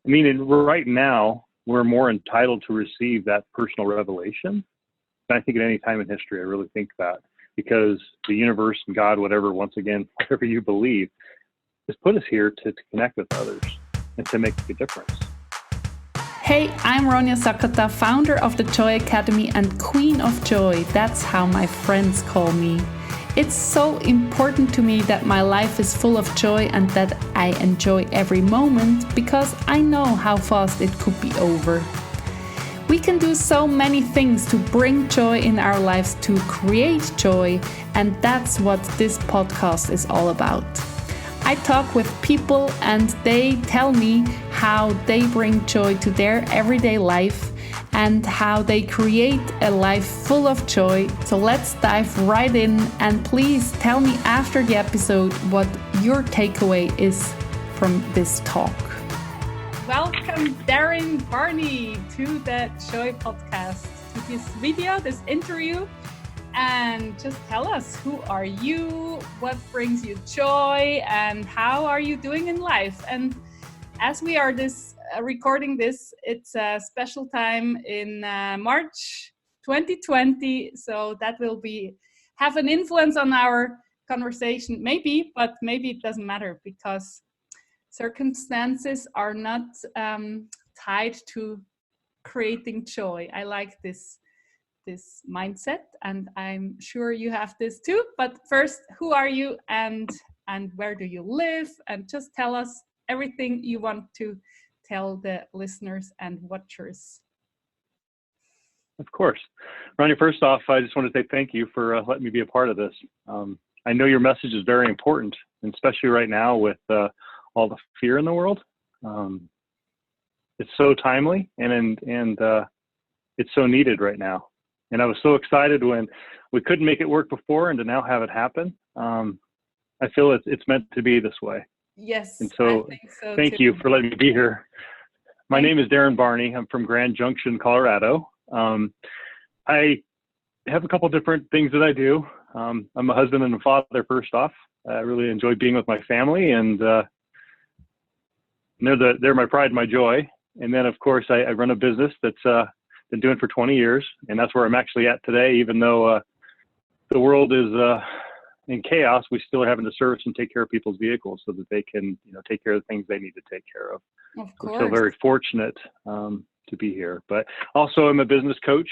I mean, right now, we're more entitled to receive that personal revelation than I think at any time in history. I really think that, because the universe and God, whatever, once again, whatever you believe, has put us here to connect with others and to make a difference. Hey, I'm Ronja Sakata, founder of the Joy Academy and Queen of Joy. That's how my friends call me. It's so important to me that my life is full of joy and that I enjoy every moment, because I know how fast it could be over. We can do so many things to bring joy in our lives, to create joy, and that's what this podcast is all about. I talk with people and they tell me how they bring joy to their everyday life and how they create a life full of joy. So let's dive right in, and please tell me after the episode what your takeaway is from this talk. Welcome, Darrin Barney, to the Joy Podcast, to this video, this interview. And just tell us, who are you, what brings you joy, and how are you doing in life? And as we are recording this, it's a special time in March 2020, so that will have an influence on our conversation, maybe, but maybe it doesn't matter, because circumstances are not tied to creating joy. I like this mindset, and I'm sure you have this too. But first, who are you, and where do you live? And just tell us everything you want to tell the listeners and watchers. Of course. Ronja, first off, I just want to say thank you for letting me be a part of this. I know your message is very important, and especially right now with all the fear in the world. It's so timely, and it's so needed right now. And I was so excited when we couldn't make it work before, and to now have it happen. I feel it's meant to be this way. Yes. And so, thank you for letting me be here. My name is Darrin Barney. I'm from Grand Junction, Colorado. I have a couple different things that I do. I'm a husband and a father, first off. I really enjoy being with my family, and they're my pride and my joy. And then, of course, I run a business that's been doing for 20 years, and that's where I'm actually at today. Even though the world is in chaos, we still are having to service and take care of people's vehicles so that they can, take care of the things they need to take care of. Of course. I feel very fortunate to be here. But also, I'm a business coach.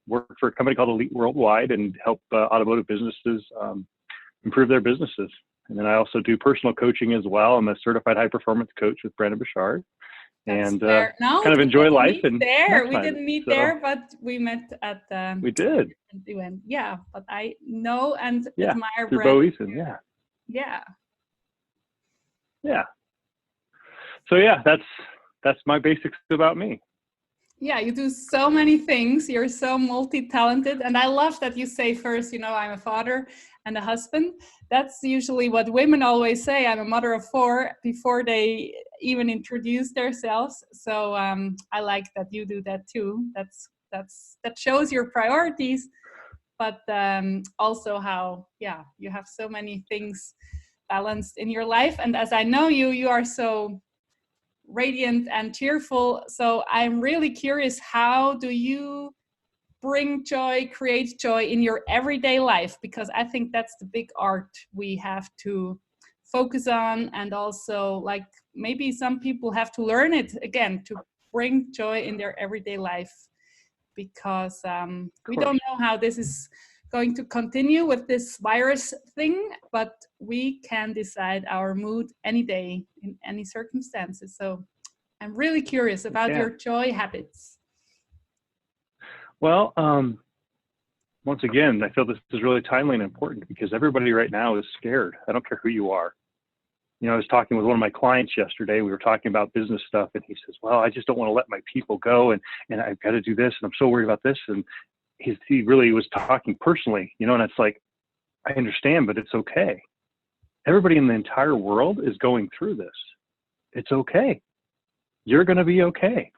Work for a company called Elite Worldwide and help automotive businesses improve their businesses. And then I also do personal coaching as well. I'm a certified high performance coach with Brandon Bouchard. And kind of enjoy life. And we didn't meet there, but we met at we did event. Yeah, but I know and admire through Bo Eason. Yeah. So that's my basics about me. Yeah, you do so many things. You're so multi-talented. And I love that you say first, I'm a father and a husband. That's usually what women always say. I'm a mother of 4 before they even introduce themselves. So I like that you do that too. That shows your priorities, but also how, you have so many things balanced in your life. And as I know you are so radiant and cheerful. So I'm really curious, how do you bring joy, create joy in your everyday life? Because I think that's the big art we have to focus on. And also, like, maybe some people have to learn it again to bring joy in their everyday life, because we don't know how this is going to continue with this virus thing, but we can decide our mood any day in any circumstances. So I'm really curious about your joy habits. Well, once again, I feel this is really timely and important, because everybody right now is scared. I don't care who you are. I was talking with one of my clients yesterday. We were talking about business stuff, and he says, well, I just don't want to let my people go, and I've got to do this, and I'm so worried about this. And he really was talking personally, and it's like, I understand, but it's okay. Everybody in the entire world is going through this. It's okay. You're going to be okay.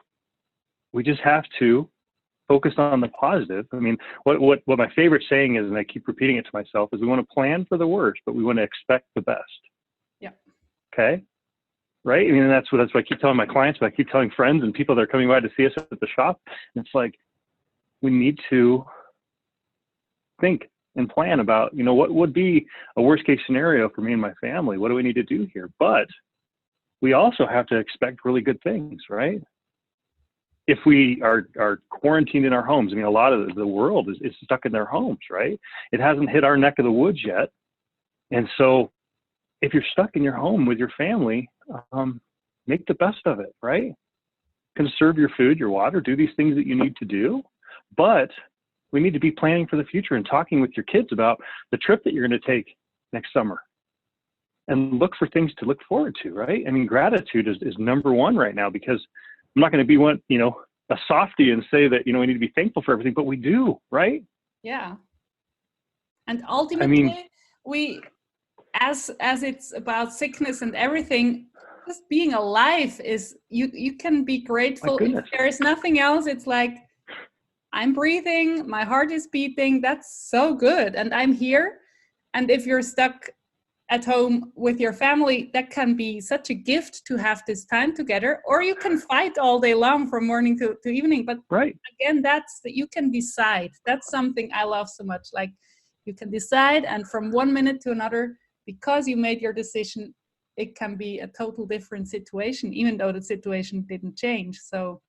We just have to focus on the positive. I mean, what my favorite saying is, and I keep repeating it to myself, is we want to plan for the worst, but we want to expect the best. Yeah. Okay. right? I mean, that's what I keep telling my clients, but I keep telling friends and people that are coming by to see us at the shop. And it's like, we need to think and plan about, what would be a worst case scenario for me and my family? What do we need to do here? But we also have to expect really good things, right? If we are quarantined in our homes, I mean, a lot of the world is stuck in their homes, right? It hasn't hit our neck of the woods yet. And so if you're stuck in your home with your family, make the best of it, right? Conserve your food, your water, do these things that you need to do. But we need to be planning for the future and talking with your kids about the trip that you're going to take next summer, and look for things to look forward to, right? I mean, gratitude is number one right now, because I'm not going to be a softie and say that, we need to be thankful for everything, but we do, right? Yeah. And ultimately, we, as it's about sickness and everything, just being alive is, you can be grateful. If there is nothing else, it's like, I'm breathing, my heart is beating, that's so good, and I'm here. And if you're stuck at home with your family, that can be such a gift to have this time together. Or you can fight all day long from morning to evening, but right. Again, you can decide. That's something I love so much. Like, you can decide, and from one minute to another, because you made your decision, it can be a total different situation, even though the situation didn't change. So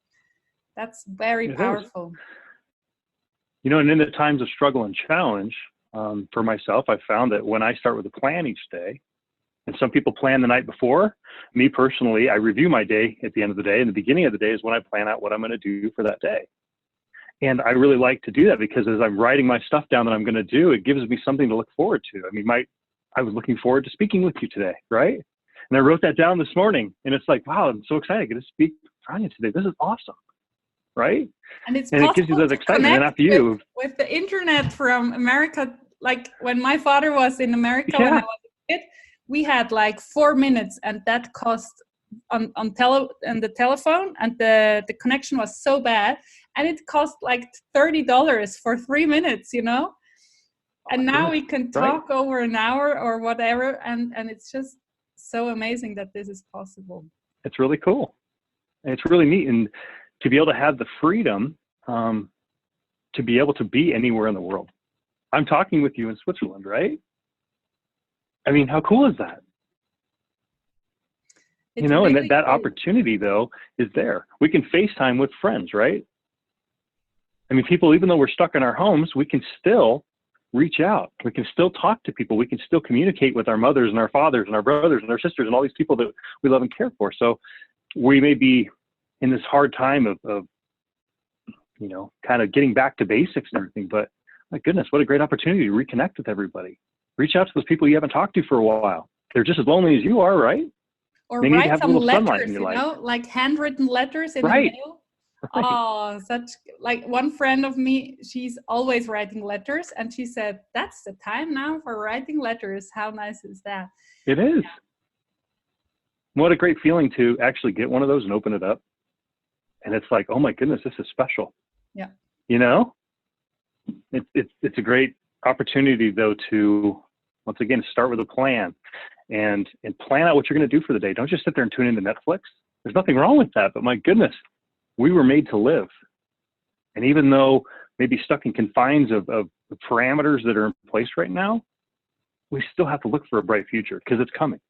that's very powerful. And in the times of struggle and challenge, for myself, I found that when I start with a plan each day, and some people plan the night before, me personally, I review my day at the end of the day, and the beginning of the day is when I plan out what I'm going to do for that day. And I really like to do that, because as I'm writing my stuff down that I'm going to do, it gives me something to look forward to. I mean, I was looking forward to speaking with you today, right? And I wrote that down this morning, and it's like, wow, I'm so excited to get to speak with Ronja today. This is awesome. Right? And it gives you that excitement. And after you, with the internet from America, like when my father was in America, when I was a kid, we had like 4 minutes, and that cost on the telephone, and the connection was so bad, and it cost like $30 for 3 minutes, And now we can talk over an hour or whatever, and it's just so amazing that this is possible. It's really cool. And it's really neat. And to be able to have the freedom to be able to be anywhere in the world. I'm talking with you in Switzerland, right? I mean, how cool is that? It's really and that opportunity, though, is there. We can FaceTime with friends, right? I mean, people, even though we're stuck in our homes, we can still reach out. We can still talk to people. We can still communicate with our mothers and our fathers and our brothers and our sisters and all these people that we love and care for. So we may be in this hard time of kind of getting back to basics and everything, but my goodness, what a great opportunity to reconnect with everybody. Reach out to those people you haven't talked to for a while. They're just as lonely as you are, right? Or they write need to have some a little sunlight letters, in your life. like handwritten letters in the mail. Right. Oh, like one friend of me, she's always writing letters, and she said, that's the time now for writing letters. How nice is that? It is. Yeah. What a great feeling to actually get one of those and open it up. And it's like, oh my goodness, this is special. Yeah. It's a great opportunity, though, to, once again, start with a plan and plan out what you're going to do for the day. Don't just sit there and tune into Netflix. There's nothing wrong with that, but my goodness, we were made to live. And even though maybe stuck in confines of the parameters that are in place right now, we still have to look for a bright future, because it's coming.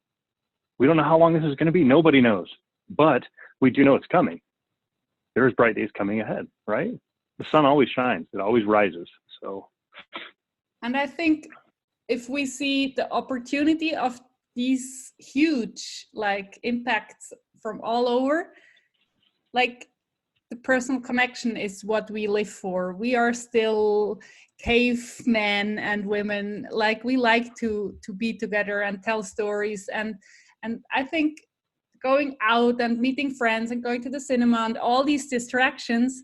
We don't know how long this is going to be. Nobody knows, but we do know it's coming. There's bright days coming ahead, right? The sun always shines. It always rises. So. And I think if we see the opportunity of these huge impacts from all over, the personal connection is what we live for. We are still cavemen and women. We like to be together and tell stories. And I think going out and meeting friends and going to the cinema and all these distractions,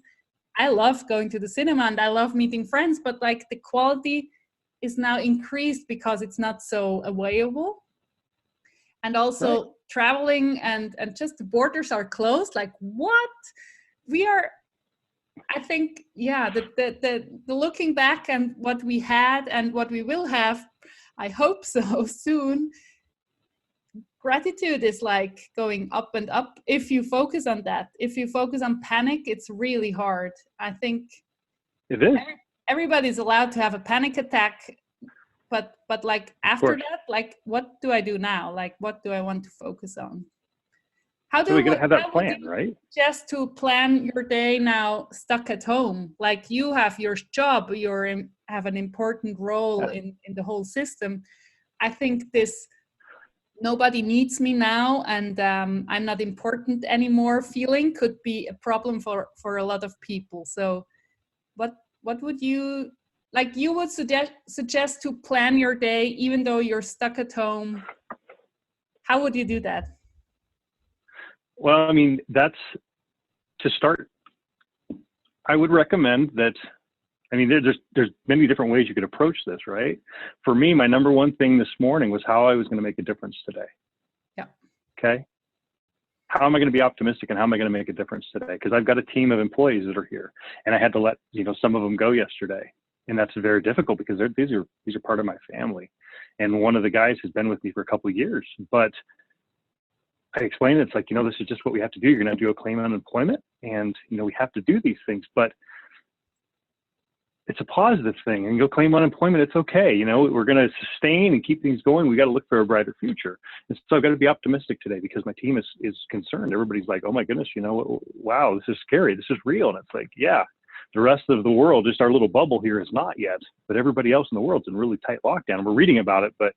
I love going to the cinema and I love meeting friends, but the quality is now increased because it's not so available. And also traveling and just the borders are closed. What? We are, I think, the looking back and what we had and what we will have, I hope so soon, gratitude is like going up and up if you focus on that. If you focus on panic, it's really hard. I think it is. Everybody's allowed to have a panic attack, but like after that, like what do I do now? Like what do I want to focus on? So we gotta have that plan, right? Just to plan your day now, stuck at home. Like you have your job, have an important role in the whole system. I think this nobody needs me now and I'm not important anymore feeling could be a problem for a lot of people. So what would you like? You would suggest to plan your day even though you're stuck at home. How would you do that? Well, I mean, that's to start. I would recommend that. I mean, there's many different ways you could approach this, right? For me, my number one thing this morning was how I was going to make a difference today. Yeah. Okay. How am I going to be optimistic and how am I going to make a difference today? Because I've got a team of employees that are here, and I had to let some of them go yesterday, and that's very difficult because these are part of my family, and one of the guys has been with me for a couple of years, but I explained it's like, this is just what we have to do. You're going to do a claim on unemployment and, we have to do these things, but it's a positive thing and you'll claim unemployment. It's okay. We're going to sustain and keep things going. We got to look for a brighter future. And so I've got to be optimistic today because my team is concerned. Everybody's like, oh my goodness, wow, this is scary. This is real. And it's like, yeah, the rest of the world, just our little bubble here is not yet, but everybody else in the world's in really tight lockdown. And we're reading about it, but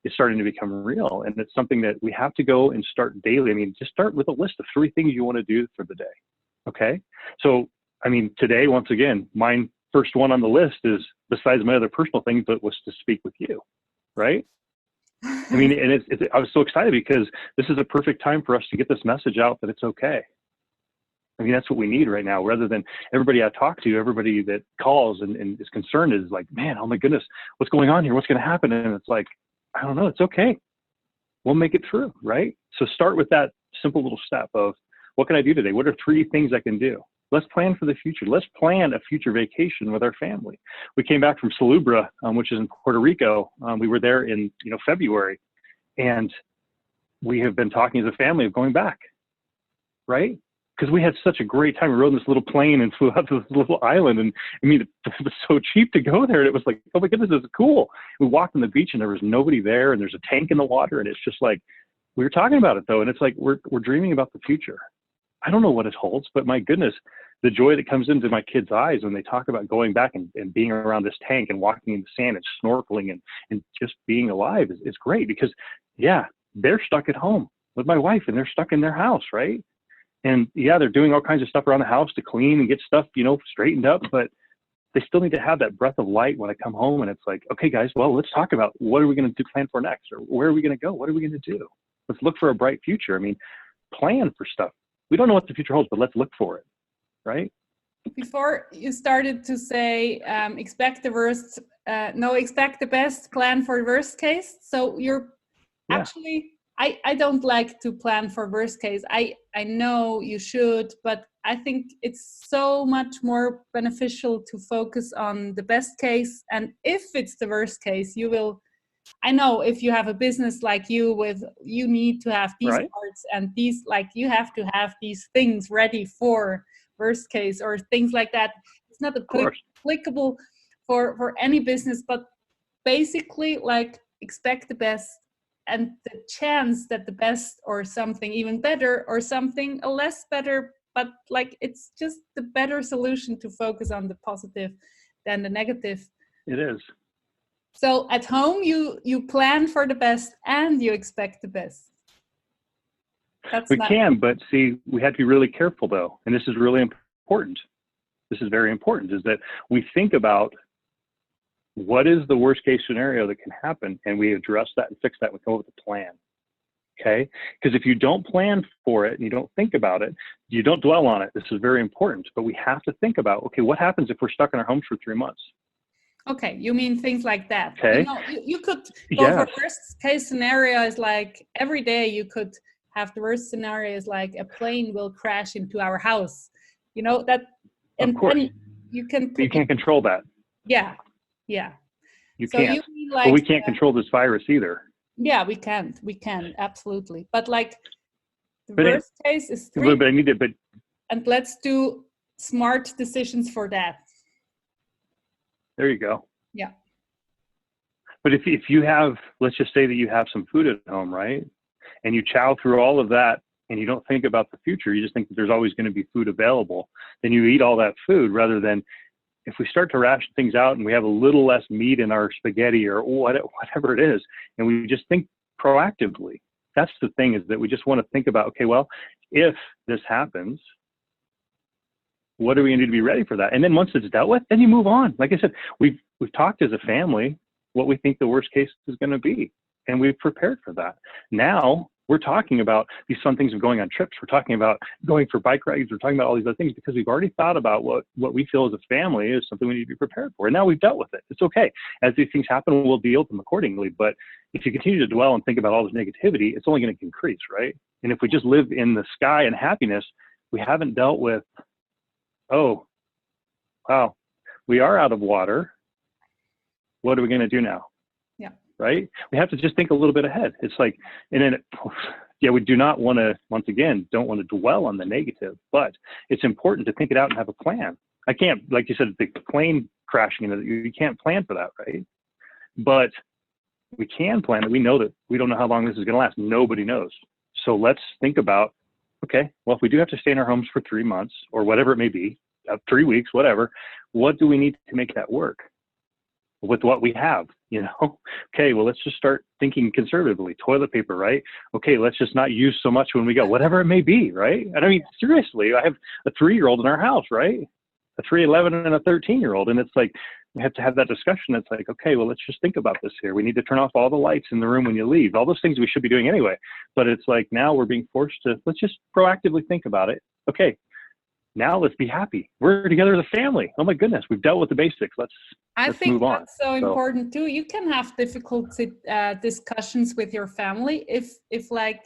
it's starting to become real. And it's something that we have to go and start daily. I mean, just start with a list of 3 things you want to do for the day. Okay. So, I mean, today, once again, mine first one on the list is, besides my other personal things, but was to speak with you. Right. I mean, and I was so excited because this is a perfect time for us to get this message out that it's okay. I mean, that's what we need right now, rather than everybody I talk to, everybody that calls and is concerned is like, man, oh my goodness, what's going on here? What's going to happen? And it's like, I don't know. It's okay. We'll make it through, right? So start with that simple little step of what can I do today? What are 3 things I can do? Let's plan for the future. Let's plan a future vacation with our family. We came back from Salubra, which is in Puerto Rico. We were there in February, and we have been talking as a family of going back, right? Because we had such a great time. We rode in this little plane and flew out to this little island. And I mean, it was so cheap to go there. And it was like, oh my goodness, this is cool. We walked on the beach and there was nobody there. And there's a tank in the water. And it's just like, we were talking about it though. And it's like, we're dreaming about the future. I don't know what it holds, but my goodness, the joy that comes into my kids' eyes when they talk about going back and being around this tank and walking in the sand and snorkeling and just being alive is great because, yeah, they're stuck at home with my wife and they're stuck in their house, right? And yeah, they're doing all kinds of stuff around the house to clean and get stuff, straightened up, but they still need to have that breath of light when I come home. And it's like, okay, guys, well, let's talk about what are we going to plan for next? Or where are we going to go? What are we going to do? Let's look for a bright future. I mean, plan for stuff. We don't know what the future holds, but let's look for it, right? Before you started to say, expect the worst, expect the best, plan for worst case. So you're actually... I don't like to plan for worst case. I know you should, but I think it's so much more beneficial to focus on the best case. And if it's the worst case, I know if you have a business like you need to have these parts and these, like you have to have these things ready for worst case or things like that. It's not applicable for any business, but basically like expect the best. And the chance that the best or something even better or something less better, but like it's just the better solution to focus on the positive than the negative. It is. So at home, you plan for the best and you expect the best. But see, we have to be really careful though. And this is really important. This is very important, is that we think about what is the worst case scenario that can happen, and we address that and fix that and come up with a plan. Okay? Because if you don't plan for it and you don't think about it, you don't dwell on it. This is very important, but we have to think about, okay, what happens if we're stuck in our homes for 3 months? Okay, you mean things like that. Okay. You could go for worst case scenario is like every day you could have the worst scenario is like a plane will crash into our house. That, and of course. then you can. You can't control that. Yeah. Yeah. You can't. You mean like, but we can't control this virus either. Yeah, we can absolutely. But like the But worst case is 3, but I need to, but and let's do smart decisions for that. there you go. Yeah. But if you have, let's just say that you have some food at home, right? And you chow through all of that and you don't think about the future, you just think that there's always going to be food available, then you eat all that food, rather than if we start to ration things out and we have a little less meat in our spaghetti or whatever it is, and we just think proactively. That's the thing, is that we just want to think about, okay, well, if this happens, what are we going to do to be ready for that? And then once it's dealt with, then you move on. Like I said, we've talked as a family what we think the worst case is going to be, and we've prepared for that. Now we're talking about these fun things of going on trips. We're talking about going for bike rides. We're talking about all these other things because we've already thought about what we feel as a family is something we need to be prepared for. And now we've dealt with it. It's okay. As these things happen, we'll deal with them accordingly. But if you continue to dwell and think about all this negativity, it's only going to increase, right? And if we just live in the sky and happiness, we haven't dealt with, oh, wow, we are out of water. What are we going to do now? Yeah. Right? We have to just think a little bit ahead. It's like, and then, yeah, we do not want to, once again, don't want to dwell on the negative, but it's important to think it out and have a plan. I can't, like you said, the plane crashing, you can't plan for that, right? But we can plan it. We know that we don't know how long this is going to last. Nobody knows. So let's think about, okay, well, if we do have to stay in our homes for 3 months or whatever it may be, 3 weeks, whatever, what do we need to make that work with what we have, you know? Okay, well, let's just start thinking conservatively. Toilet paper, right? Okay, let's just not use so much when we go, whatever it may be, right? And I mean, seriously, I have a 3-year-old in our house, right? A 3, 11, and a 13-year-old. And it's like, we have to have that discussion. It's like, okay, well, let's just think about this here. We need to turn off all the lights in the room when you leave. All those things we should be doing anyway. But it's like, now we're being forced to, let's just proactively think about it. Okay, now let's be happy. We're together as a family. Oh my goodness, we've dealt with the basics. Let's think move on. that's so important too. You can have difficult discussions with your family if like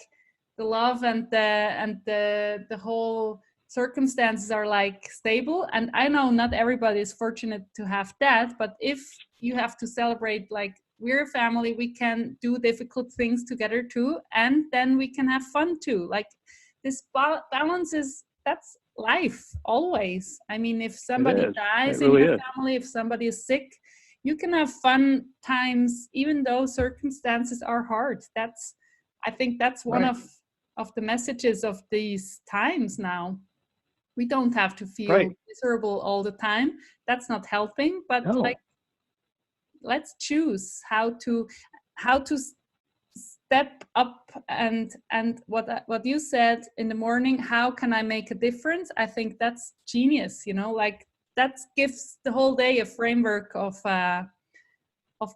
the love and the whole circumstances are like stable. And I know not everybody is fortunate to have that, but if you have to celebrate, like, we're a family, we can do difficult things together too, and then we can have fun too. Like, this balance that's life always. I mean, if somebody dies in your family, if somebody is sick, you can have fun times even though circumstances are hard. I think that's one of the messages of these times now. We don't have to feel miserable all the time. That's not helping, but like, let's choose how to step up. And what you said in the morning, how can I make a difference? I think that's genius, you know, like, that gives the whole day a framework of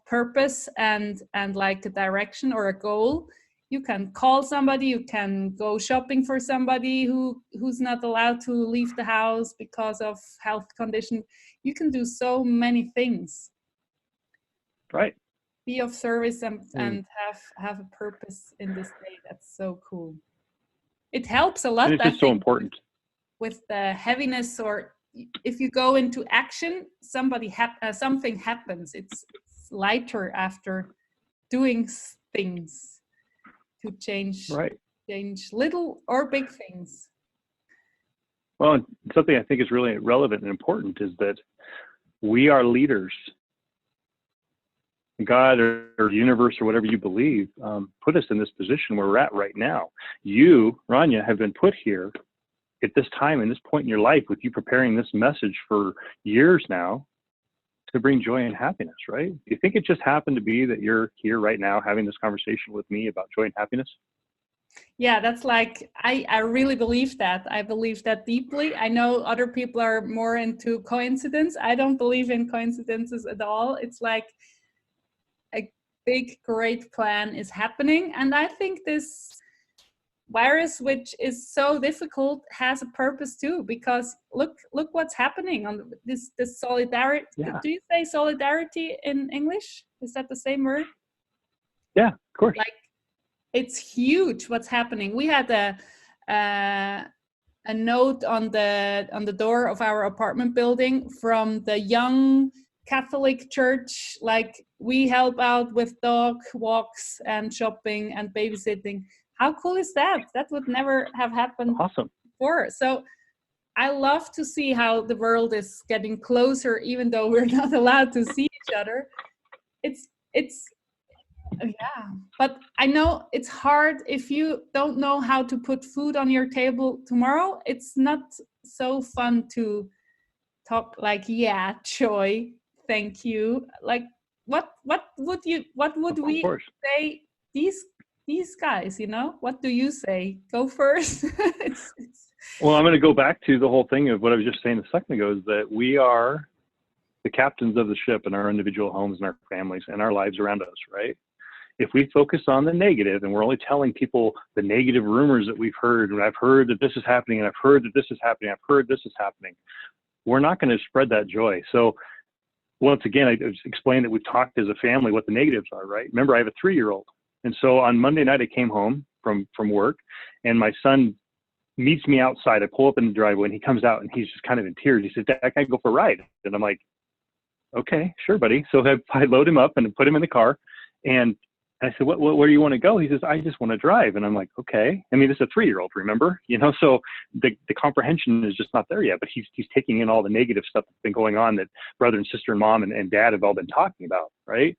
purpose and like a direction or a goal. You can call somebody, you can go shopping for somebody who's not allowed to leave the house because of health condition. You can do so many things. Right. Be of service and have a purpose in this day. That's so cool. It helps a lot. And it's just so important. With the heaviness, or if you go into action, something happens. It's lighter after doing things to change little or big things. Well, something I think is really relevant and important is that we are leaders. God or the universe or whatever you believe put us in this position where we're at right now. You, Ronja, have been put here at this time and this point in your life, with you preparing this message for years now, to bring joy and happiness, right? Do you think it just happened to be that you're here right now having this conversation with me about joy and happiness? Yeah, that's like, I really believe that. I believe that deeply. I know other people are more into coincidence. I don't believe in coincidences at all. It's like a big, great plan is happening. And I think this virus, which is so difficult, has a purpose too, because look what's happening on this solidarity. Yeah. Do you say solidarity in English? Is that the same word? Yeah, of course. Like, it's huge what's happening. We had a note on the door of our apartment building from the young Catholic church, like we help out with dog walks and shopping and babysitting. How cool is that? That would never have happened before. So I love to see how the world is getting closer, even though we're not allowed to see each other. It's yeah, but I know it's hard if you don't know how to put food on your table tomorrow. It's not so fun to talk like, yeah, Joy, thank you. Like, what would we say? These guys, you know, what do you say? Go first. Well, I'm going to go back to the whole thing of what I was just saying a second ago, is that we are the captains of the ship in our individual homes and our families and our lives around us, right? If we focus on the negative and we're only telling people the negative rumors that we've heard, and I've heard that this is happening, and I've heard that this is happening, I've heard this is happening, we're not going to spread that joy. So once again, I explained that we've talked as a family what the negatives are, right? Remember, I have a 3-year-old. And so on Monday night, I came home from work, and my son meets me outside. I pull up in the driveway, and he comes out, and he's just kind of in tears. He says, Dad, can I go for a ride? And I'm like, okay, sure, buddy. So I load him up and put him in the car, and I said, where do you want to go? He says, I just want to drive. And I'm like, okay. I mean, this is a 3-year-old, remember? You know, so the comprehension is just not there yet, but he's taking in all the negative stuff that's been going on that brother and sister and mom and dad have all been talking about, right?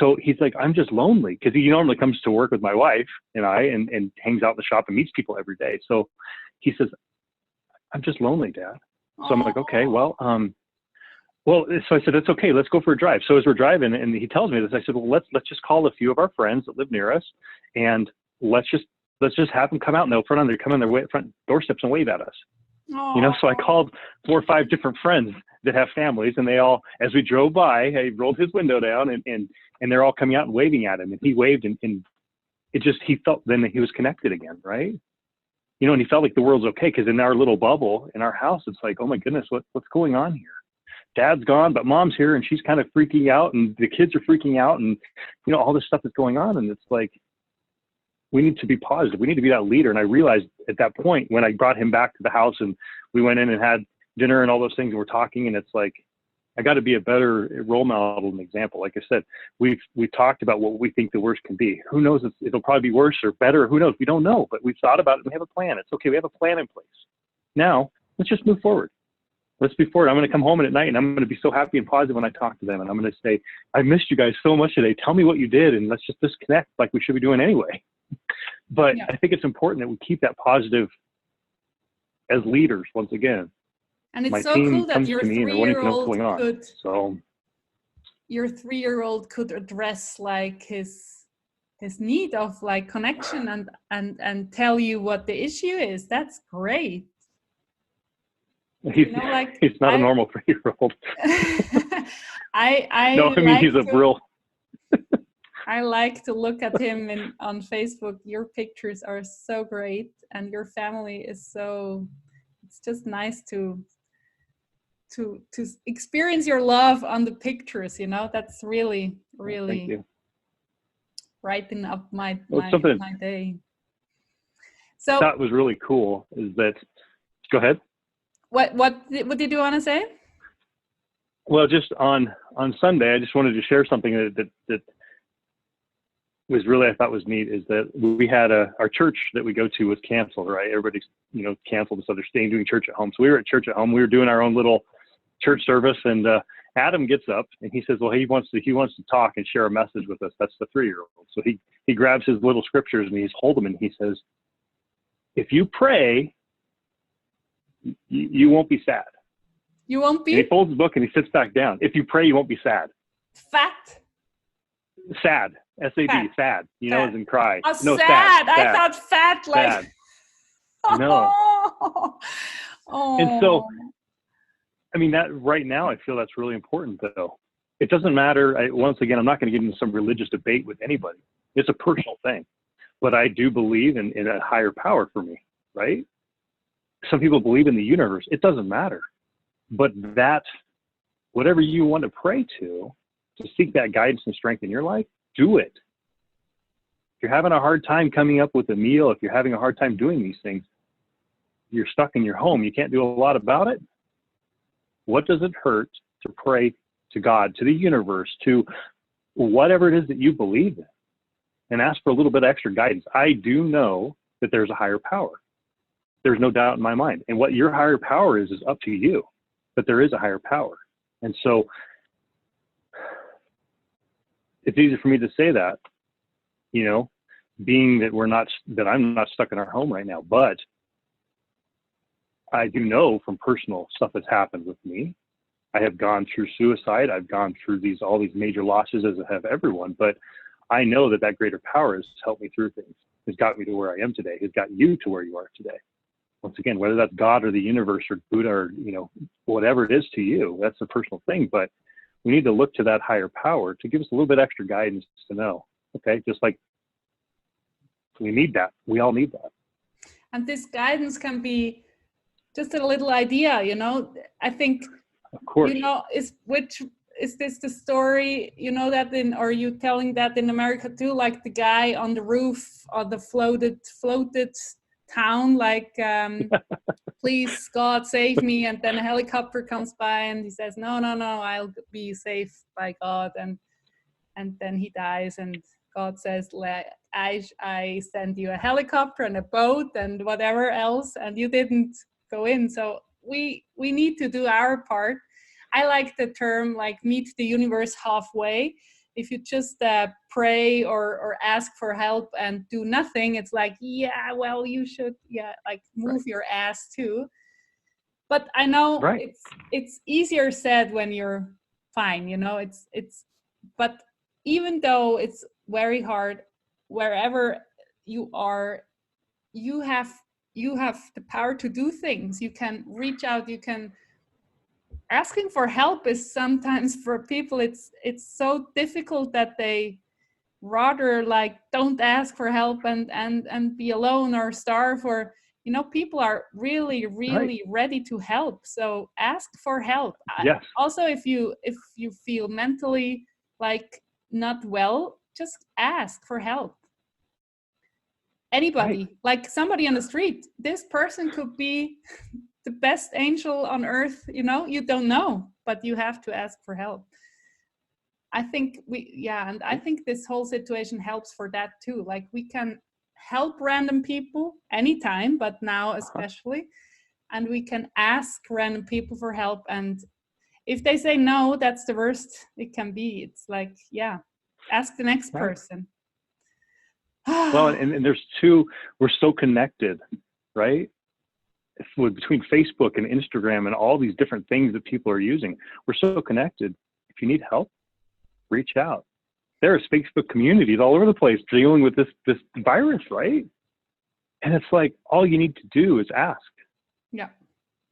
So he's like, I'm just lonely, because he normally comes to work with my wife and I and hangs out in the shop and meets people every day. So he says, I'm just lonely, Dad. So I'm like, okay, well, so I said, it's okay. Let's go for a drive. So as we're driving, and he tells me this, I said, well, let's just call a few of our friends that live near us, and let's just have them come out, and they'll come on their front doorsteps and wave at us. Aww. You know, so I called 4 or 5 different friends that have families, and they all, as we drove by, I rolled his window down, and they're all coming out and waving at him, and he waved, and it just, he felt then that he was connected again, right? You know, and he felt like the world's okay, because in our little bubble in our house, it's like, oh my goodness, what's going on here? Dad's gone, but Mom's here, and she's kind of freaking out, and the kids are freaking out, and you know, all this stuff is going on, and it's like, we need to be positive. We need to be that leader. And I realized at that point, when I brought him back to the house and we went in and had dinner and all those things, and we're talking, and it's like, I got to be a better role model and example. Like I said, we've talked about what we think the worst can be. Who knows if it'll probably be worse or better? Who knows? We don't know, but we've thought about it, and we have a plan. It's okay. We have a plan in place. Now let's just move forward. Let's be forward. I'm going to come home at night, and I'm going to be so happy and positive when I talk to them. And I'm going to say, I missed you guys so much today. Tell me what you did, and let's just disconnect like we should be doing anyway. But yeah. I think it's important that we keep that positive as leaders, once again. And it's so cool that your 3-year-old could address like his need of like connection and tell you what the issue is. That's great. He's not a normal 3-year-old. He's a real. I like to look at him on Facebook. Your pictures are so great, and your family is so. It's just nice to experience your love on the pictures. You know, that's really brightening up my day. So that was really cool. Is that? Go ahead. What did you want to say? Well, just on Sunday, I just wanted to share something that was really, I thought was neat, is that we had our church that we go to was canceled, right? Everybody's, you know, canceled, so they're staying doing church at home. So we were at church at home. We were doing our own little church service, and Adam gets up and he says, well, he wants to talk and share a message with us. That's the 3-year-old. So he grabs his little scriptures and he's holding them, and he says, if you pray, you won't be sad. You won't be? And he folds his book and he sits back down. If you pray, you won't be sad. Sad. S-A-D, sad. You know, as in cry. Oh, no, sad. I thought fat, like. Sad. No. Oh. And so, I mean, that right now, I feel that's really important, though. It doesn't matter. Once again, I'm not going to get into some religious debate with anybody. It's a personal thing. But I do believe in a higher power for me, right? Some people believe in the universe. It doesn't matter. But that, whatever you want to pray to seek that guidance and strength in your life, do it. If you're having a hard time coming up with a meal, if you're having a hard time doing these things, you're stuck in your home, you can't do a lot about it. What does it hurt to pray to God, to the universe, to whatever it is that you believe in, and ask for a little bit of extra guidance. I do know that there's a higher power. There's no doubt in my mind. And what your higher power is up to you, but there is a higher power. And so it's easy for me to say that, you know, being that I'm not stuck in our home right now, but I do know from personal stuff that's happened with me. I have gone through suicide. I've gone through all these major losses, as have everyone, but I know that greater power has helped me through things, has got me to where I am today, has got you to where you are today. Once again, whether that's God or the universe or Buddha or, you know, whatever it is to you, that's a personal thing, but we need to look to that higher power to give us a little bit extra guidance to know, okay, just like we need that. We all need that. And this guidance can be just a little idea, you know. I think, of course, you know, is this the story, you know, that are you telling that in America too, like the guy on the roof of the floated town, like, please God save me, and then a helicopter comes by and he says, no, I'll be safe by God, and then he dies, and God says, I send you a helicopter and a boat and whatever else, and you didn't go in. So we need to do our part. I like the term, like, meet the universe halfway. If you just pray or ask for help and do nothing, it's like, yeah, well, you should, like, move your ass too. But I know it's easier said when you're fine, you know. But even though it's very hard, wherever you are, you have the power to do things. You can reach out. You can. Asking for help is sometimes, for people, it's so difficult that they rather, like, don't ask for help and be alone or starve, or, you know, people are really ready to help. So ask for help. Yes. Also, if you feel mentally, like, not well, just ask for help. Anybody, like somebody on the street, this person could be the best angel on earth, you know. You don't know, but you have to ask for help. I think and I think this whole situation helps for that too. Like, we can help random people anytime, but now especially, and we can ask random people for help, and if they say no, that's the worst it can be. It's like, ask the next person. Well, and we're so connected, right? Between Facebook and Instagram and all these different things that people are using, we're so connected. If you need help, reach out. There are Facebook communities all over the place dealing with this virus, right? And it's like, all you need to do is ask. Yeah.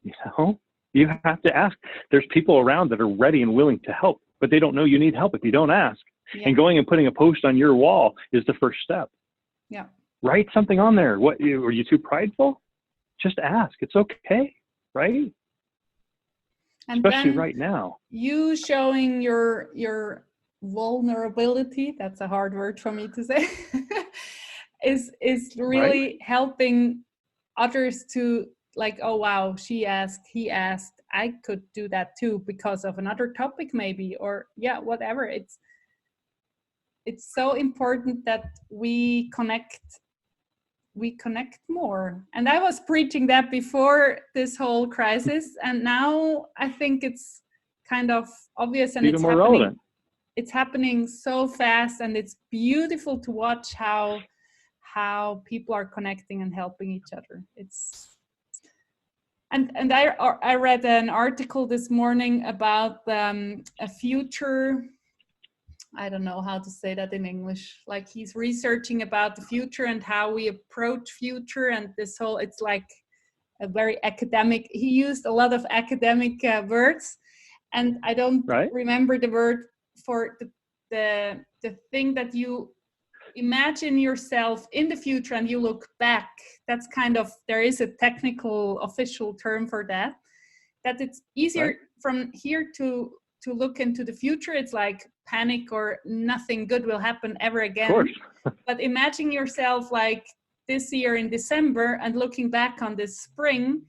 You know, you have to ask. There's people around that are ready and willing to help, but they don't know you need help if you don't ask. Yeah. And going and putting a post on your wall is the first step. Yeah. Write something on there. What, are you too prideful? Just ask. It's okay, right? And especially right now. You showing your vulnerability, that's a hard word for me to say, is really helping others to, like, oh wow, she asked, he asked, I could do that too because of another topic maybe, or whatever. It's so important that we connect more. And I was preaching that before this whole crisis, and now I think it's kind of obvious, and even more relevant. It's happening so fast, and it's beautiful to watch how people are connecting and helping each other. And I read an article this morning about a future, I don't know how to say that in English, like he's researching about the future and how we approach future, and this whole, it's like a very academic, he used a lot of academic words, and I don't remember the word for the thing that you imagine yourself in the future and you look back. That's kind of, there is a technical official term for that it's easier from here to look into the future. It's like panic or nothing good will happen ever again. Of course. But imagine yourself like this year in December and looking back on this spring,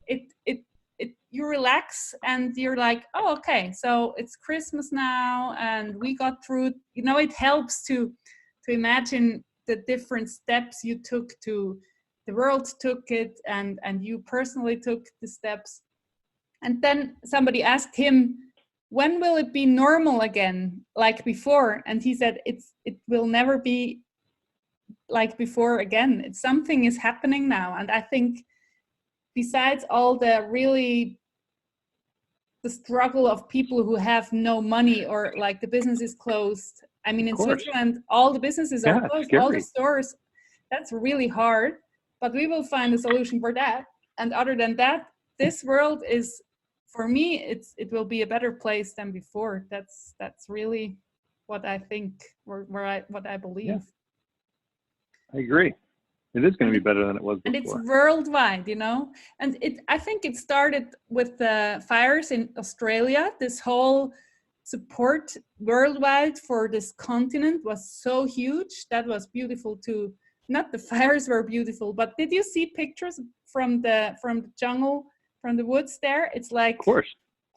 you you relax and you're like, oh, okay, so it's Christmas now and we got through, you know, it helps to imagine the different steps you took to, the world took it, and you personally took the steps. And then somebody asked him, when will it be normal again, like before? And he said, it will never be like before again. It's something is happening now. And I think besides all the really the struggle of people who have no money or like the business is closed. I mean, in Switzerland, all the businesses are closed, all the stores. That's really hard, but we will find a solution for that. And other than that, this world is, for me, it will be a better place than before. That's really what I think, what I believe. Yeah. I agree. It is going to be better than it was before. And it's worldwide, you know. And I think it started with the fires in Australia. This whole support worldwide for this continent was so huge. That was beautiful too. Not the fires were beautiful, but did you see pictures from the jungle, from the woods there? It's like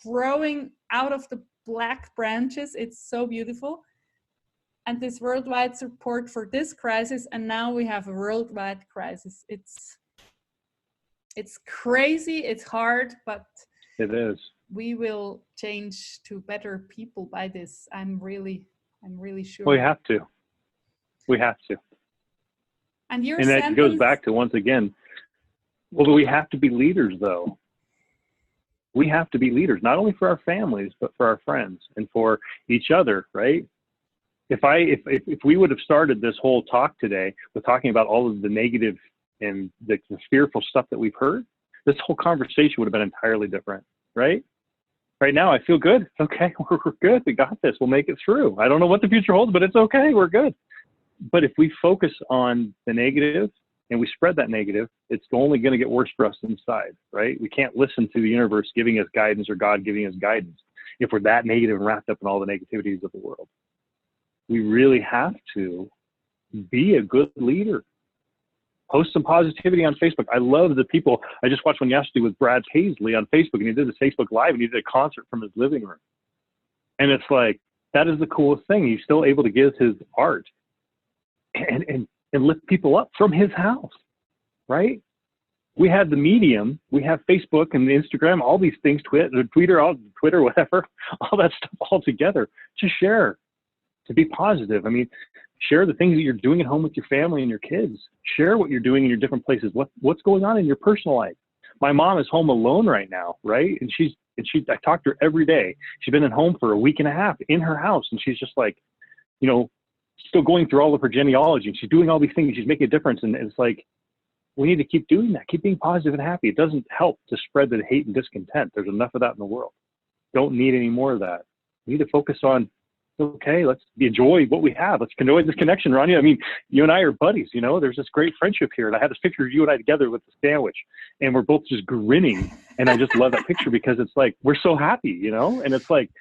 growing out of the black branches. It's so beautiful. And this worldwide support for this crisis, and now we have a worldwide crisis. It's crazy, it's hard, but it is. We will change to better people by this. I'm really sure. We have to. And that goes back to, once again, well, do we have to be leaders though? We have to be leaders, not only for our families, but for our friends and for each other, right? If we would have started this whole talk today with talking about all of the negative and the fearful stuff that we've heard, this whole conversation would have been entirely different, right? Right now, I feel good. Okay, we're good. We got this. We'll make it through. I don't know what the future holds, but it's okay. We're good. But if we focus on the negative and we spread that negative, it's only going to get worse for us inside, right? We can't listen to the universe giving us guidance or God giving us guidance if we're that negative and wrapped up in all the negativities of the world. We really have to be a good leader. Post some positivity on Facebook. I love the people. I just watched one yesterday with Brad Paisley on Facebook, and he did a Facebook Live, and he did a concert from his living room. And it's like, that is the coolest thing. He's still able to give his art and lift people up from his house, right? We have the medium, we have Facebook and Instagram, all these things, Twitter, whatever, all that stuff all together to share. To be positive. I mean, share the things that you're doing at home with your family and your kids. Share what you're doing in your different places. What's going on in your personal life? My mom is home alone right now, right? And I talk to her every day. She's been at home for a week and a half in her house, and she's just like, you know, still going through all of her genealogy, and she's doing all these things. She's making a difference, and it's like, we need to keep doing that. Keep being positive and happy. It doesn't help to spread the hate and discontent. There's enough of that in the world. Don't need any more of that. We need to focus on, okay, let's enjoy what we have. Let's enjoy this connection, Ronja. I mean, you and I are buddies, you know, there's this great friendship here. And I had this picture of you and I together with the sandwich, and we're both just grinning. And I just love that picture because it's like, we're so happy, you know? And it's like,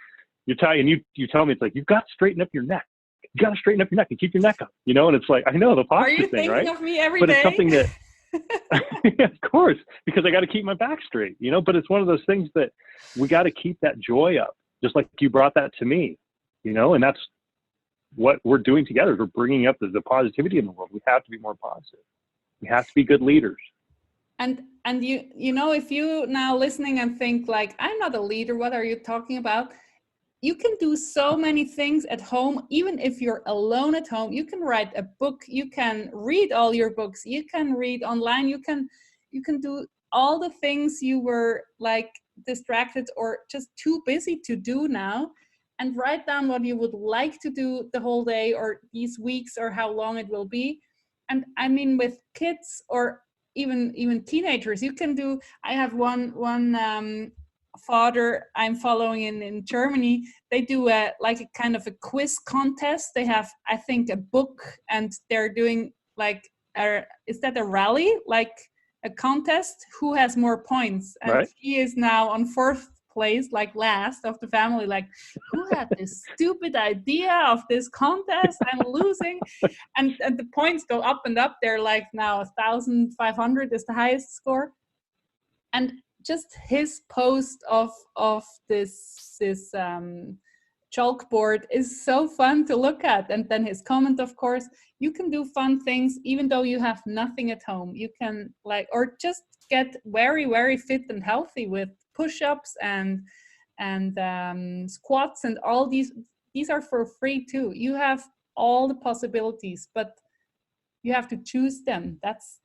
you tell me, it's like, you've got to straighten up your neck. You got to straighten up your neck and keep your neck up, you know? And it's like, I know the posture thing, right? Are you thinking of me every day? It's something that, yeah, of course, because I got to keep my back straight, you know? But it's one of those things that we got to keep that joy up, just like you brought that to me. You know, and that's what we're doing together. We're bringing up the positivity in the world. We have to be more positive. We have to be good leaders. And you know, if you now listening and think like, I'm not a leader, what are you talking about? You can do so many things at home. Even if you're alone at home, you can write a book. You can read all your books. You can read online. You can do all the things you were like distracted or just too busy to do now. And write down what you would like to do the whole day or these weeks or how long it will be. And I mean, with kids or even teenagers, you can do, I have one father I'm following in Germany. They do a kind of a quiz contest. They have, I think, a book, and they're doing like, is that a rally? Like a contest? Who has more points? And right. He is now on 4th place, like last of the family, like, who had this stupid idea of this contest? I'm losing. And the points go up and up. They're like now 1,500 is the highest score. And just his post of this chalkboard is so fun to look at. And then his comment, of course, you can do fun things even though you have nothing at home. You can or just get very, very fit and healthy with push-ups and squats, and all these are for free too. You have all the possibilities, but you have to choose them. That's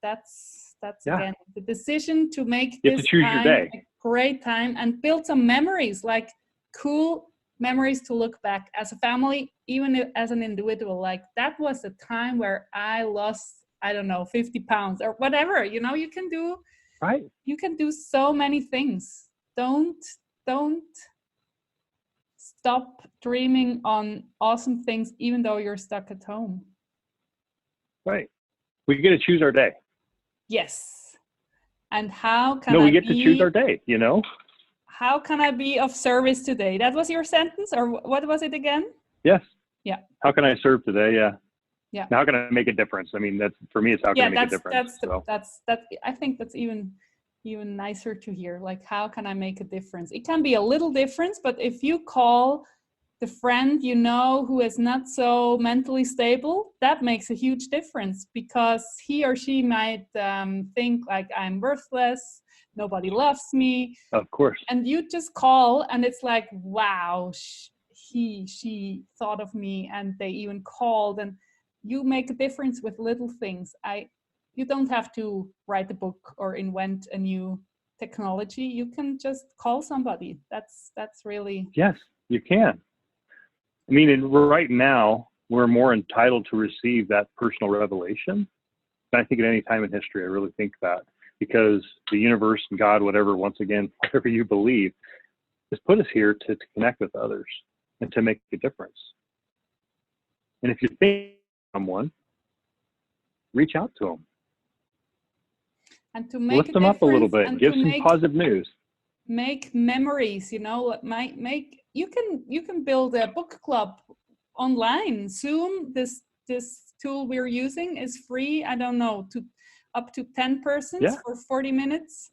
again the decision to make this time a great time and build some memories, like cool memories to look back as a family, even as an individual. Like, that was a time where I lost, I don't know, 50 pounds or whatever. You know, you can do so many things. Don't stop dreaming on awesome things, even though you're stuck at home. Right. We get to choose our day. Yes. And how can we get to choose our day, you know? How can I be of service today? That was your sentence, or what was it again? Yes. Yeah. How can I serve today? Yeah. Yeah. How can I make a difference? I mean, that's, for me, it's how can I make a difference. I think that's even nicer to hear. Like, how can I make a difference? It can be a little difference, but if you call the friend you know who is not so mentally stable, that makes a huge difference, because he or she might think like, I'm worthless, nobody loves me. Of course. And you just call, and it's like, wow, she thought of me, and they even called, and you make a difference with little things. You don't have to write a book or invent a new technology. You can just call somebody. That's really... Yes, you can. I mean, right now, we're more entitled to receive that personal revelation than I think at any time in history. I really think that, because the universe and God, whatever you believe, has put us here to connect with others and to make a difference. And if you think someone, reach out to them. And to make lift them up a little bit, give some positive news. Make memories, you know, you can build a book club online. Zoom, this tool we're using, is free. I don't know, up to 10 persons for 40 minutes.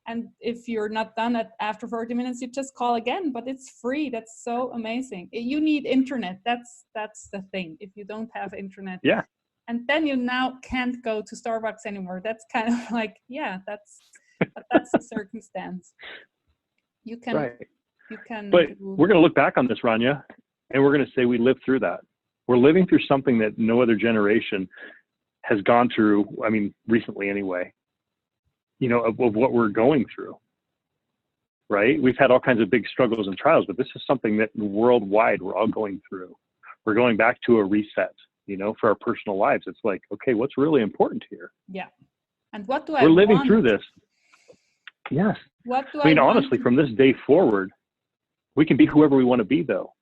And if you're not done after 40 minutes, you just call again, but it's free. That's so amazing. You need internet. That's the thing. If you don't have internet. Yeah. And then you now can't go to Starbucks anymore. That's kind of like, that's a circumstance. You can. Right. But we're going to look back on this, Ronja, and we're going to say we lived through that. We're living through something that no other generation has gone through. I mean, recently anyway, you know, of what we're going through, right? We've had all kinds of big struggles and trials, but this is something that worldwide we're all going through. We're going back to a reset, you know, for our personal lives. It's like, okay, what's really important here? Yeah. And what do We're living through this. Yes. What do I mean, honestly, from this day forward, we can be whoever we want to be, though.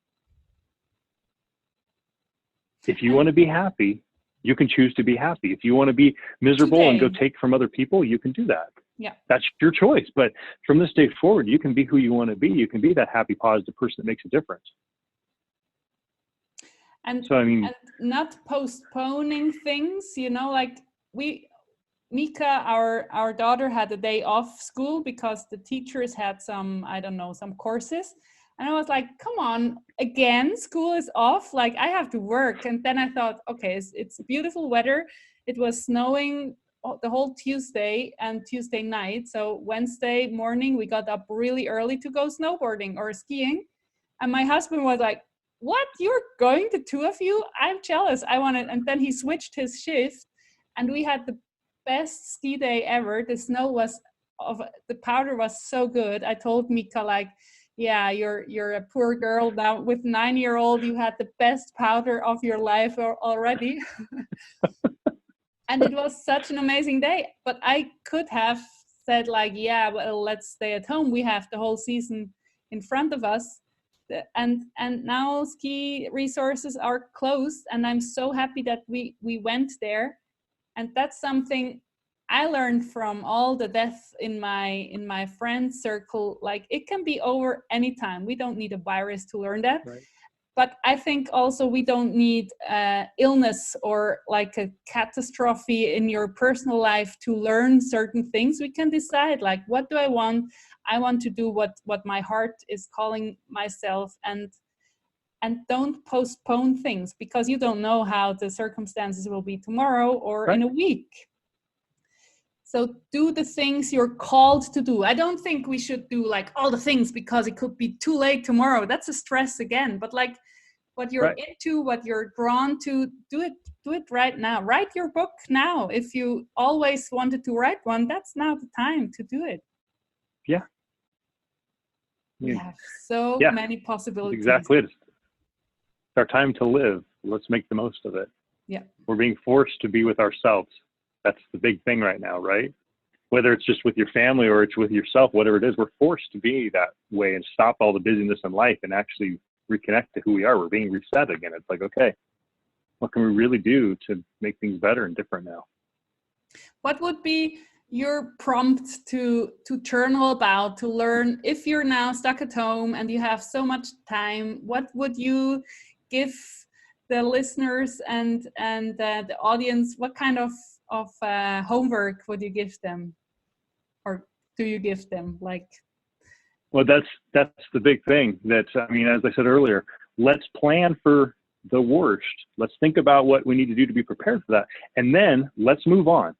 If you want to be happy, you can choose to be happy. If you want to be miserable and go take from other people, you can do that. Yeah. That's your choice. But from this day forward, you can be who you want to be. You can be that happy, positive person that makes a difference. And so, I mean, and not postponing things, you know, like Mika, our daughter, had a day off school because the teachers had some courses. And I was like, come on, again, school is off. Like, I have to work. And then I thought, okay, it's beautiful weather. It was snowing the whole Tuesday and Tuesday night. So Wednesday morning, we got up really early to go snowboarding or skiing. And my husband was like, what? You're going, the two of you? I'm jealous. I wanted. And then he switched his shift, and we had the best ski day ever. The snow the powder was so good. I told Mika, like, yeah, you're a poor girl now with 9-year-old. You had the best powder of your life already. And it was such an amazing day. But I could have said, like, yeah, well, let's stay at home. We have the whole season in front of us. And now ski resources are closed. And I'm so happy that we went there. And that's something I learned from all the death in my friend circle. Like, it can be over anytime. We don't need a virus to learn that. Right. but I think also we don't need illness or like a catastrophe in your personal life to learn certain things. We can decide, like, what do I want? I want to do what my heart is calling myself, and don't postpone things, because you don't know how the circumstances will be tomorrow or Right. in a week. So do the things you're called to do. I don't think we should do like all the things because it could be too late tomorrow. That's a stress again. But like what you're into, what you're drawn to, do it right now. Write your book now. If you always wanted to write one, that's now the time to do it. Yeah. We have so many possibilities. Exactly. It's our time to live. Let's make the most of it. Yeah. We're being forced to be with ourselves. That's the big thing right now, right? Whether it's just with your family or it's with yourself, whatever it is, we're forced to be that way and stop all the busyness in life and actually reconnect to who we are. We're being reset again. It's like, okay, what can we really do to make things better and different now? What would be your prompt to journal about, to learn, if you're now stuck at home and you have so much time? What would you give the listeners and the audience? What kind of homework would you give them, or do you give them? Like, well, that's the big thing. That, I mean, as I said earlier, let's plan for the worst. Let's think about what we need to do to be prepared for that, and then let's move on.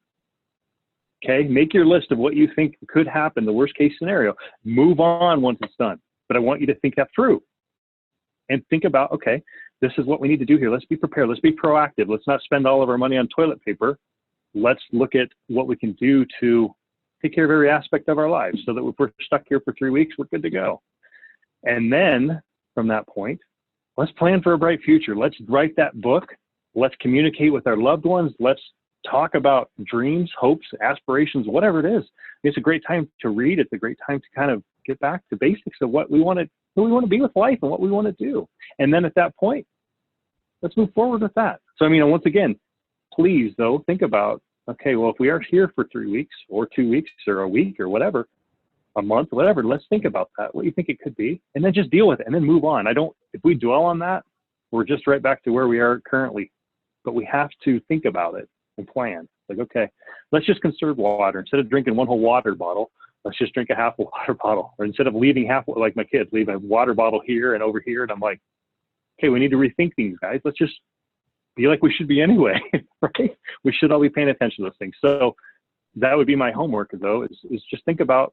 Okay, make your list of what you think could happen, the worst case scenario. Move on once it's done. But I want you to think that through and think about, okay, this is what we need to do here. Let's be prepared. Let's be proactive. Let's not spend all of our money on toilet paper. Let's look at what we can do to take care of every aspect of our lives so that if we're stuck here for 3 weeks, we're good to go. And then from that point, let's plan for a bright future. Let's write that book. Let's communicate with our loved ones. Let's talk about dreams, hopes, aspirations, whatever it is. It's a great time to read. It's a great time to kind of get back to basics of what we want to, who we want to be with life and what we want to do. And then at that point, let's move forward with that. So, I mean, once again, please, though, think about, okay, well, if we are here for 3 weeks or 2 weeks or a week or whatever, a month, whatever, let's think about that, what you think it could be, and then just deal with it and then move on. If we dwell on that, we're just right back to where we are currently. But we have to think about it and plan. Like, okay, let's just conserve water. Instead of drinking one whole water bottle, let's just drink a half a water bottle. Or instead of leaving half, like my kids, leave a water bottle here and over here. And I'm like, okay, we need to rethink things, guys. Let's just be like we should be anyway, right? We should all be paying attention to those things. So that would be my homework, though, is just think about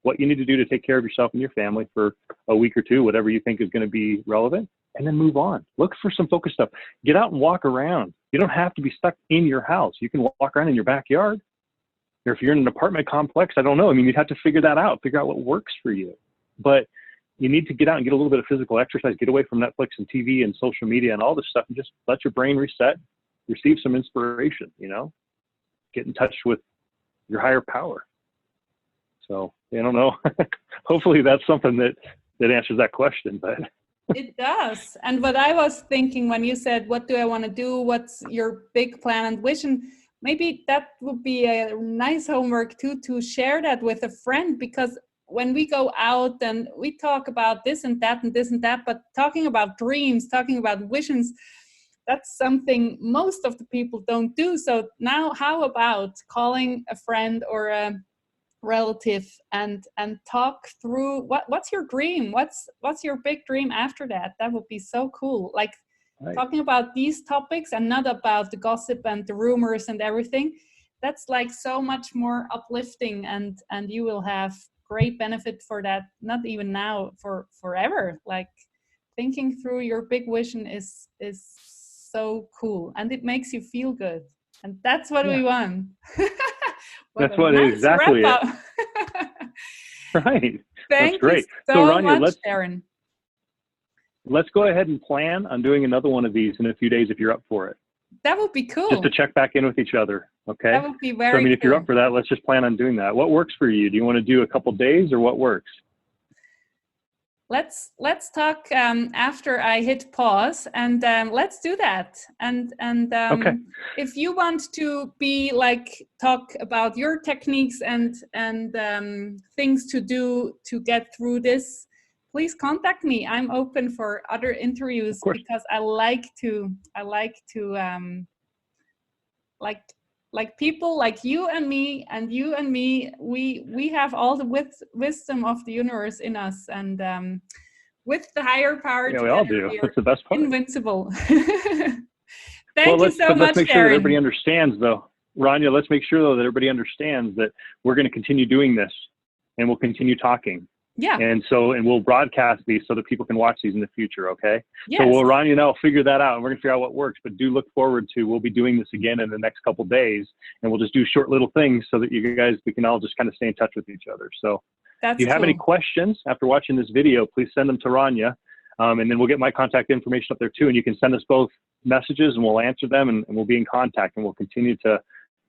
what you need to do to take care of yourself and your family for a week or two, whatever you think is going to be relevant, and then move on. Look for some focus stuff. Get out and walk around. You don't have to be stuck in your house. You can walk around in your backyard. Or if you're in an apartment complex, I don't know. I mean, you'd have to figure that out, figure out what works for you. But you need to get out and get a little bit of physical exercise, get away from Netflix and TV and social media and all this stuff, and just let your brain reset, receive some inspiration, get in touch with your higher power. So I don't know. Hopefully that's something that answers that question, but it does. And what I was thinking when you said, what do I want to do? What's your big plan and vision? Maybe that would be a nice homework too, to share that with a friend, because when we go out and we talk about this and that and this and that, but talking about dreams, talking about visions, that's something most of the people don't do. So now how about calling a friend or a relative and talk through what's your dream? What's your big dream after that? That would be so cool. Like right. Talking about these topics and not about the gossip and the rumors and everything. That's like so much more uplifting, and you will have great benefit for that, not even now, for forever. Like thinking through your big vision is so cool, and it makes you feel good, and that's what we want. That's what nice exactly it. Right. Thank that's great. You so Ronja, much, Darrin. Let's go ahead and plan on doing another one of these in a few days if you're up for it. That would be cool. Just to check back in with each other. Okay. That would be very So, I mean, cool. if you're up for that, let's just plan on doing that. What works for you? Do you want to do a couple days or what works? Let's talk after I hit pause, and let's do that. And okay. If you want to be like talk about your techniques and things to do to get through this, please contact me. I'm open for other interviews because I like people like you and me, we have all the wisdom of the universe in us, and with the higher power, we all do. That's the best part. Invincible. Thank you so much, let's make sure Darrin. that everybody understands, though. Ronja, let's make sure, though, that everybody understands that we're going to continue doing this, and we'll continue talking. Yeah. And we'll broadcast these so that people can watch these in the future, okay? Yes. So Ronja and I will figure that out, and we're going to figure out what works. But do look forward to, we'll be doing this again in the next couple of days, and we'll just do short little things so that we can all just kind of stay in touch with each other. So if you have any questions after watching this video, please send them to Ronja. And then we'll get my contact information up there too. And you can send us both messages and we'll answer them, and we'll be in contact, and we'll continue to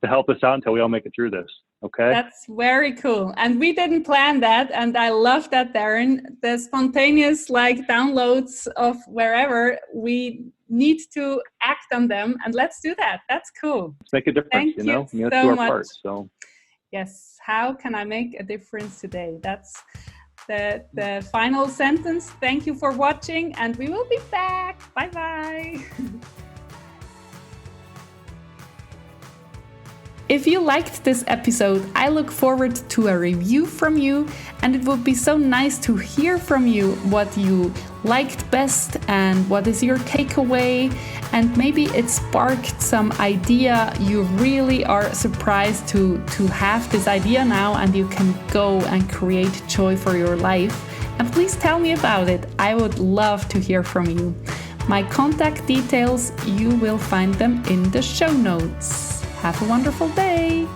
help us out until we all make it through this. Okay. That's very cool. And we didn't plan that. And I love that, Darrin. The spontaneous downloads of wherever, we need to act on them, and let's do that. That's cool. Let's make a difference. Thank you let's do so our much. part. So yes. How can I make a difference today? That's the final sentence. Thank you for watching, and we will be back. Bye-bye. If you liked this episode, I look forward to a review from you, and it would be so nice to hear from you what you liked best and what is your takeaway, and maybe it sparked some idea. You really are surprised to have this idea now, and you can go and create joy for your life. And please tell me about it. I would love to hear from you. My contact details, you will find them in the show notes. Have a wonderful day.